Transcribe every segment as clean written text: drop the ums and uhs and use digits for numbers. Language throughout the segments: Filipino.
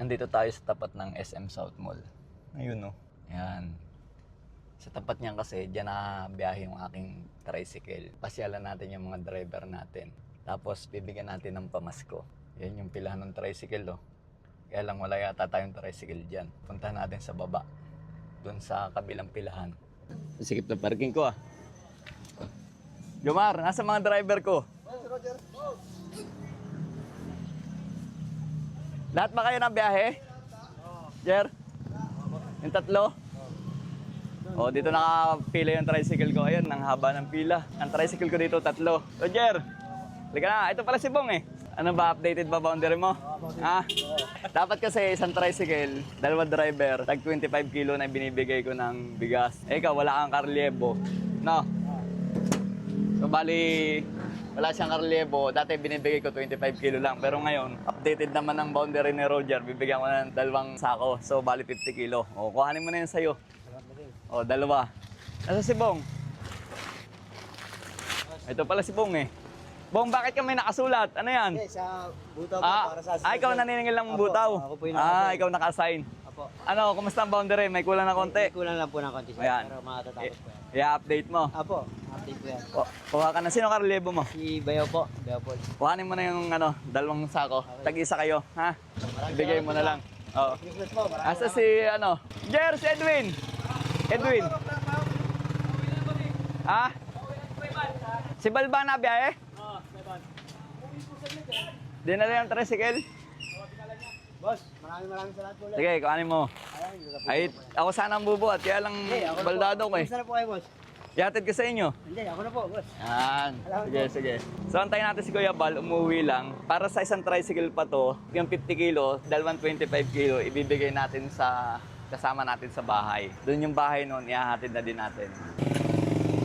Nandito tayo sa tapat ng SM South Mall. Ayun no. Ayan. Sa tapat niyan kasi, diyan na biyahe yung aking tricycle. Pasyalan natin yung mga driver natin. Tapos bibigyan natin ng pamasko. Yan yung pilahan ng tricycle oh. Kaya lang wala yata tayong tricycle dyan. Puntahan natin sa baba. Doon sa kabilang pilahan. Sikip na parking ko ah. Jomar, nasa mga driver ko? Roger. Lahat ba kayo ng biyahe? Jer? Yung tatlo? Oh, dito nakapila yung tricycle ko. Ayun, ang haba ng pila. Ang tricycle ko dito, tatlo. Roger! Halika na, ito pala si Bong eh. Ano ba, updated ba boundary mo? Ah? Dapat kasi isang tricycle, dalawa driver, tag 25 kilo na binibigay ko ng bigas. Eh, ikaw, wala kang karlyebo. No? So, bali, wala siyang karlyebo. Dati binibigay ko 25 kilo lang. Pero ngayon, updated naman ang boundary ni Roger. Bibigyan ko na ng 2 sako. So, bali 50 kilo. O, kuhanin mo na yun sa'yo. O, 2. Nasa si Bong? Ito pala si Bong eh. Bong, bakit kami nakasulat? Ano yan? Okay, sa butaw po, para sa ikaw naniningil ng butaw? Ako po yung Ikaw naka-assign. Apo. Ano, kumusta ang boundary? May kulang na konti? Kulang lang po ng konti sir, Ayan. pero makatatapos po yan. I-update mo. Apo, update po yan. Kuha ka na. Sino karelyebo mo? Si Bayaw po, Bayaw po. Kuhanin mo na yung 2 sako. Tag-isa kayo, ha? Ibigay mo na lang. Oo. Nicholas po, Asa si, Jer, si Edwin. Edwin. Ha? Si Balban na biyahe? Oo, Balban. Dinala yung tricycle? Boss, maraming salamat po ulit. Sige, kuhanin mo. Ay, ako sana ang bubuhat, kaya lang baldado ko eh. Kumusta na po kayo, boss? Yatid ko sa inyo. Hindi, ako na po, boss. Yan. Sige, sige. So, antayin natin si Kuya Bal, umuwi lang. Para sa isang tricycle pa to, yung 50 kilo, 25 kilo, ibibigay natin sa kasama natin sa bahay. Doon yung bahay noon, ihahatid na din natin.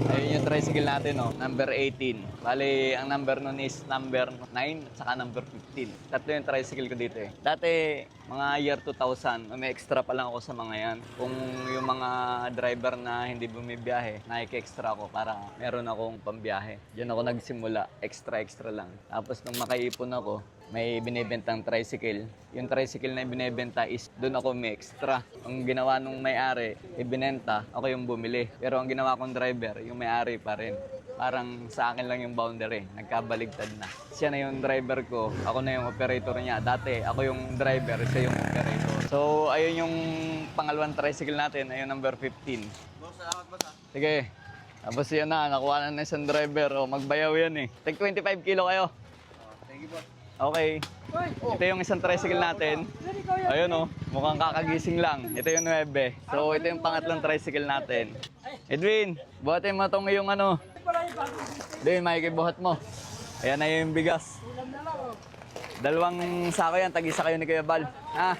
Ayun yung tricycle natin, number 18. Bali, ang number nun is number 9 at saka number 15. Tatlo yung tricycle ko dito eh. Dati, mga year 2000, may extra pa lang ako sa mga yan. Kung yung mga driver na hindi bumibiyahe, naik-extra ako para meron akong pambiyahe. Diyan ako nagsimula, extra lang. Tapos nung makaipon ako, may binibentang tricycle. Yung tricycle na binibenta is doon ako may extra. Ang ginawa nung may-ari, ibinenta, ako yung bumili. Pero ang ginawa kong driver, yung may-ari pa rin. Parang sa akin lang yung boundary, nagkabaligtad na. Siya na yung driver ko, ako na yung operator niya. Dati, ako yung driver, siya yung operator. So, ayun yung pangalawang tricycle natin, ayun number 15. Boss, salamat boss ha. Sige. Tapos yan na, nakuha na isang driver. Magbayaw yan eh. Tag 25 kilo kayo. Thank you boss. Okay. Ito yung isang tricycle natin. Ayun mukhang kakagising lang. Ito yung 9. So, ito yung pangatlong tricycle natin. Edwin, buhatin mo itong yung Edwin, makikibuhat mo. Ayan na yung bigas. 2 sako yan, tag-isa kayo ni Kuya Bal. Ha?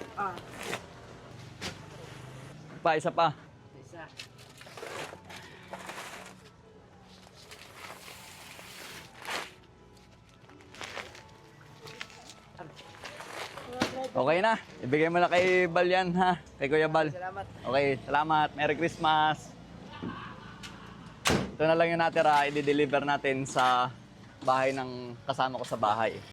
Isa pa. Okay na. Ibigay mo na kay Bal yan, ha? Kay Kuya Bal. Salamat. Okay, salamat. Merry Christmas. Ito na lang yung natira. I-deliver natin sa bahay ng kasama ko sa bahay.